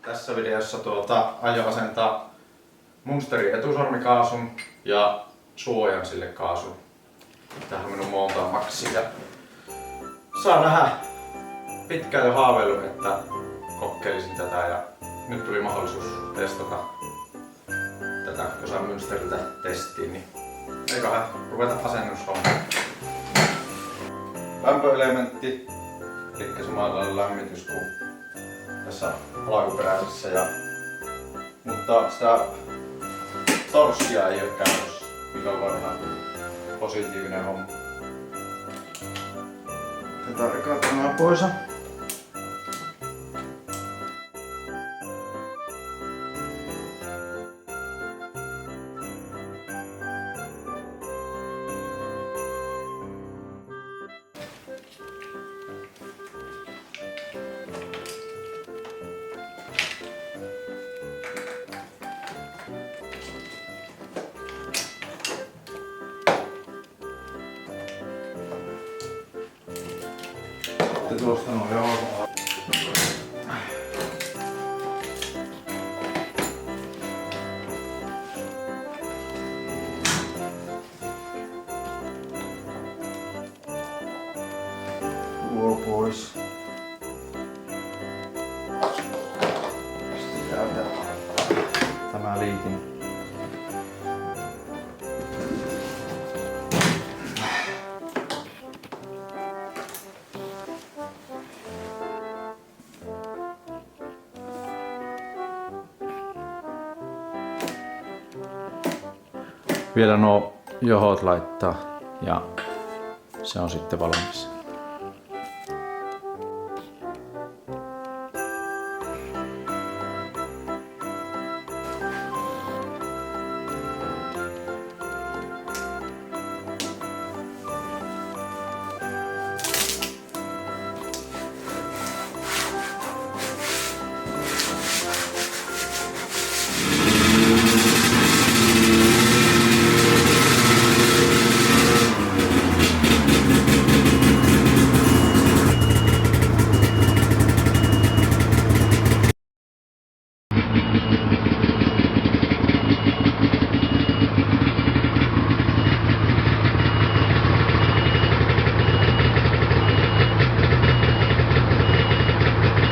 Tässä videossa aion asentaa Munsterin etusormikaasun ja suojan sille kaasun. Tähän on minun monta maksia. Saa nähdä. Pitkään jo haaveillut, että kokeilisin tätä ja nyt tuli mahdollisuus testata tätä, kun saan Munsterilta testiin, niin eiköhän ruveta asennushommaan. Lämpöelementti, eli samalla lämmitys kuin tässä alkuperäisessä, mutta sitä torssia ei ole käytössä, mikä on varmaan positiivinen homma. Tätä rikataan pois. Tuosta on joo. Tuo pois. Sitten täältä tämä liitin. Vielä nuo johot laittaa ja se on sitten valmis.